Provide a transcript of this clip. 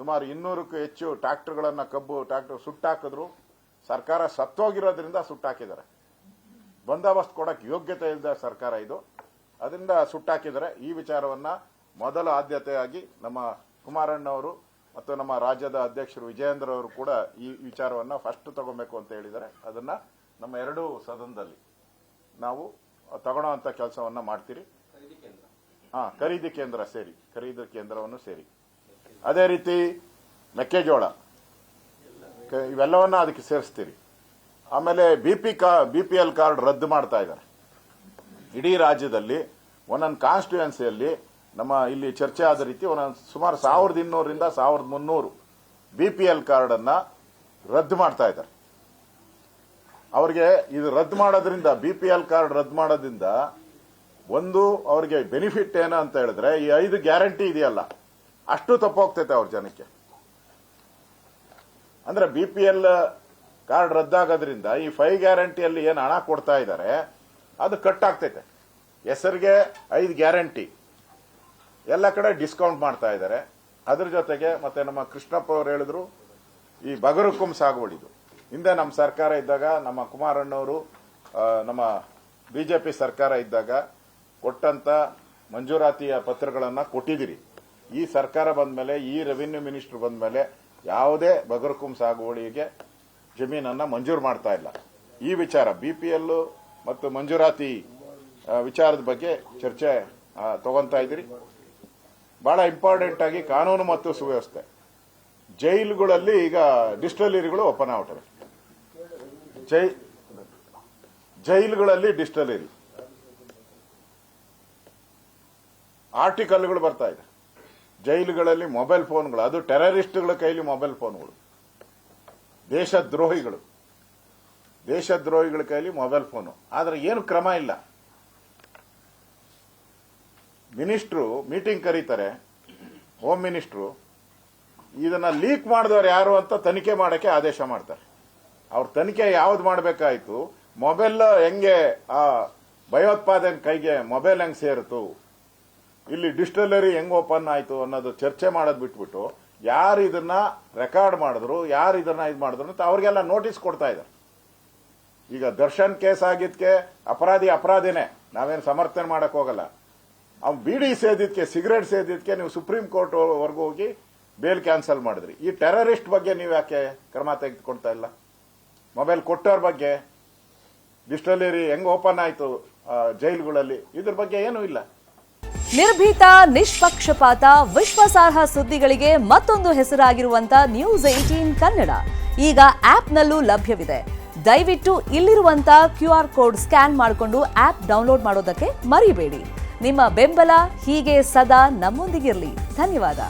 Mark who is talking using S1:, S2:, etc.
S1: ಸುಮಾರು 200ಕ್ಕೂ ಹೆಚ್ಚು ಟ್ರ್ಯಾಕ್ಟರ್ಗಳನ್ನು ಟ್ರ್ಯಾಕ್ಟರ್ ಸುಟ್ಟಾಕಿದ್ರು. ಸರ್ಕಾರ ಸತ್ತೋಗಿರೋದ್ರಿಂದ ಸುಟ್ಟಾಕಿದ್ದಾರೆ. ಬಂದೋಬಸ್ತ್ ಕೊಡಕ್ಕೆ ಯೋಗ್ಯತೆ ಇಲ್ಲದ ಸರ್ಕಾರ ಇದು, ಅದರಿಂದ ಸುಟ್ಟಾಕಿದ್ದಾರೆ. ಈ ವಿಚಾರವನ್ನ ಮೊದಲ ಆದ್ಯತೆಯಾಗಿ ನಮ್ಮ ಕುಮಾರಣ್ಣವರು ಮತ್ತು ನಮ್ಮ ರಾಜ್ಯದ ಅಧ್ಯಕ್ಷರು ವಿಜಯೇಂದ್ರ ಅವರು ಕೂಡ ಈ ವಿಚಾರವನ್ನ ಫಸ್ಟ್ ತಗೋಬೇಕು ಅಂತ ಹೇಳಿದ್ದಾರೆ. ಅದನ್ನ ನಮ್ಮ ಎರಡೂ ಸದನದಲ್ಲಿ ನಾವು ತಗೊಳ್ಳೋಂಥ ಕೆಲಸವನ್ನ ಮಾಡ್ತೀರಿ. ಖರೀದಿ ಕೇಂದ್ರವನ್ನು ಸೇರಿ ಅದೇ ರೀತಿ ಮೆಕ್ಕೆಜೋಳ ಇವೆಲ್ಲವನ್ನ ಅದಕ್ಕೆ ಸೇರಿಸ್ತೀರಿ. ಆಮೇಲೆ BPL ಕಾರ್ಡ್ ರದ್ದು ಮಾಡ್ತಾ ಇದ್ದಾರೆ. ಇಡೀ ರಾಜ್ಯದಲ್ಲಿ ಒಂದೊಂದು ಕಾನ್ಸ್ಟಿಟ್ಯೂಯೆನ್ಸಿಯಲ್ಲಿ ನಮ್ಮ ಇಲ್ಲಿ ಚರ್ಚೆ ಆದ ರೀತಿ ಒಂದೊಂದು ಸುಮಾರು 1200ರಿಂದ 1300 BPL ಕಾರ್ಡ್ ಅನ್ನ ರದ್ದು ಮಾಡ್ತಾ ಇದ್ದಾರೆ. ಅವರಿಗೆ ಇದು ರದ್ದು ಮಾಡೋದ್ರಿಂದ BPL ಕಾರ್ಡ್ ರದ್ದು ಮಾಡೋದ್ರಿಂದ ಒಂದು ಅವರಿಗೆ ಬೆನಿಫಿಟ್ ಏನು ಅಂತ ಹೇಳಿದ್ರೆ ಈ 5 ಗ್ಯಾರಂಟಿ ಇದೆಯಲ್ಲ ಅಷ್ಟು ತಪ್ಪೋಗ್ತೈತೆ ಅವ್ರ ಜನಕ್ಕೆ. ಅಂದ್ರೆ BPL ಕಾರ್ಡ್ ರದ್ದಾಗೋದ್ರಿಂದ ಈ 5 ಗ್ಯಾರಂಟಿಯಲ್ಲಿ ಏನು ಹಣ ಕೊಡ್ತಾ ಇದ್ದಾರೆ ಅದು ಕಟ್ ಆಗ್ತೈತೆ. ಹೆಸರಿಗೆ 5 ಗ್ಯಾರಂಟಿ ಎಲ್ಲ ಕಡೆ ಡಿಸ್ಕೌಂಟ್ ಮಾಡ್ತಾ ಇದ್ದಾರೆ. ಅದ್ರ ಜೊತೆಗೆ ಮತ್ತೆ ನಮ್ಮ ಕೃಷ್ಣಪ್ಪ ಅವರು ಹೇಳಿದ್ರು ಈ ಬಗರುಕುಂ ಸಾಗುವಳಿದು ಹಿಂದೆ ನಮ್ಮ ಸರ್ಕಾರ ಇದ್ದಾಗ ನಮ್ಮ ಕುಮಾರಣ್ಣವರು ನಮ್ಮ ಬಿಜೆಪಿ ಸರ್ಕಾರ ಇದ್ದಾಗ ಕೊಟ್ಟಂತ ಮಂಜೂರಾತಿಯ ಪತ್ರಗಳನ್ನ ಕೊಟ್ಟಿದ್ದೀರಿ. ಈ ಸರ್ಕಾರ ಬಂದ ಮೇಲೆ ಈ ರೆವಿನ್ಯೂ ಮಿನಿಸ್ಟರ್ ಬಂದ ಮೇಲೆ ಯಾವುದೇ ಬಗರುಕುಂ ಸಾಗುವಳಿಗೆ ಜಮೀನನ್ನ ಮಂಜೂರು ಮಾಡ್ತಾ ಇಲ್ಲ. ಈ ವಿಚಾರ BPL ಮತ್ತು ಮಂಜೂರಾತಿ ವಿಚಾರದ ಬಗ್ಗೆ ಚರ್ಚೆ ತಗೊಂತಾ ಇದ್ದೀರಿ. ಬಹಳ ಇಂಪಾರ್ಟೆಂಟ್ ಆಗಿ ಕಾನೂನು ಮತ್ತು ಸುವ್ಯವಸ್ಥೆ. ಜೈಲುಗಳಲ್ಲಿ ಈಗ ಡಿಸ್ಟಿಲರಿಗಳು ಓಪನ್ ಆಗ್ತವೆ. ಜೈಲುಗಳಲ್ಲಿ ಡಿಸ್ಟಿಲರಿ ಆರ್ಟಿಕಲ್ಗಳು ಬರ್ತಾ ಇದೆ. ಜೈಲುಗಳಲ್ಲಿ ಮೊಬೈಲ್ ಫೋನ್ಗಳು, ಅದು ಟೆರರಿಸ್ಟ್ಗಳ ಕೈಲಿ ಮೊಬೈಲ್ ಫೋನ್ಗಳು, ದೇಶದ್ರೋಹಿಗಳ ಕೈಲಿ ಮೊಬೈಲ್ ಫೋನು. ಆದ್ರೆ ಏನು ಕ್ರಮ ಇಲ್ಲ. ಮಿನಿಸ್ಟ್ರು ಮೀಟಿಂಗ್ ಕರೀತಾರೆ, ಹೋಮ್ ಮಿನಿಸ್ಟ್ರು ಇದನ್ನ ಲೀಕ್ ಮಾಡಿದವರು ಯಾರು ಅಂತ ತನಿಖೆ ಮಾಡಕ್ಕೆ ಆದೇಶ ಮಾಡ್ತಾರೆ. ಅವ್ರ ತನಿಖೆ ಯಾವ್ದು ಮಾಡಬೇಕಾಯ್ತು, ಮೊಬೈಲ್ ಹೆಂಗೆ ಆ ಭಯೋತ್ಪಾದನೆ ಕೈಗೆ ಮೊಬೈಲ್ ಹೆಂಗ್ ಸೇರಿತು, ಇಲ್ಲಿ ಡಿಸ್ಟಿಲರಿ ಹೆಂಗ್ ಓಪನ್ ಆಯ್ತು ಅನ್ನೋದು ಚರ್ಚೆ ಮಾಡೋದು ಬಿಟ್ಬಿಟ್ಟು ಯಾರು ಇದನ್ನ ರೆಕಾರ್ಡ್ ಮಾಡಿದ್ರು, ಯಾರು ಇದನ್ನ ಇದು ಮಾಡಿದ್ರು ಅಂತ ಅವ್ರಿಗೆಲ್ಲ ನೋಟಿಸ್ ಕೊಡ್ತಾ ಇದ್ದಾರೆ. ಈಗ ದರ್ಶನ್ ಕೇಸ್ ಆಗಿದ್ಕೆ ಅಪರಾಧಿನೇ, ನಾವೇನು ಸಮರ್ಥನೆ ಮಾಡಕ್ ಹೋಗಲ್ಲ. ಅವ್ನು ಬೀಡಿ ಸೇದಿದ್ಕೆ, ಸಿಗರೇಟ್ ಸೇದಿದ್ಕೆ ನೀವು ಸುಪ್ರೀಂ ಕೋರ್ಟ್ ವರ್ಗೂ ಹೋಗಿ ಬೇಲ್ ಕ್ಯಾನ್ಸಲ್ ಮಾಡಿದ್ರಿ. ಈ ಟೆರರಿಸ್ಟ್ ಬಗ್ಗೆ ನೀವು ಯಾಕೆ ಕ್ರಮ ತೆಗೆದುಕೊಳ್ತಾ ಇಲ್ಲ? ಮೊಬೈಲ್ ಕೊಟ್ಟವ್ರ ಬಗ್ಗೆ, ಡಿಸ್ಟಿಲರಿ ಹೆಂಗ್ ಓಪನ್ ಆಯ್ತು ಜೈಲುಗಳಲ್ಲಿ, ಇದ್ರ ಬಗ್ಗೆ ಏನೂ ಇಲ್ಲ.
S2: ನಿರ್ಭೀತ, ನಿಷ್ಪಕ್ಷಪಾತ, ವಿಶ್ವಾಸಾರ್ಹ ಸುದ್ದಿಗಳಿಗೆ ಮತ್ತೊಂದು ಹೆಸರಾಗಿರುವಂತ ನ್ಯೂಸ್ 18 ಕನ್ನಡ ಈಗ ಆಪ್ನಲ್ಲೂ ಲಭ್ಯವಿದೆ. ದಯವಿಟ್ಟು ಇಲ್ಲಿರುವಂತ QR ಕೋಡ್ ಸ್ಕ್ಯಾನ್ ಮಾಡಿಕೊಂಡು ಆಪ್ ಡೌನ್ಲೋಡ್ ಮಾಡೋದಕ್ಕೆ ಮರಿಬೇಡಿ. ನಿಮ್ಮ ಬೆಂಬಲ ಹೀಗೆ ಸದಾ ನಮ್ಮೊಂದಿಗಿರಲಿ. ಧನ್ಯವಾದ.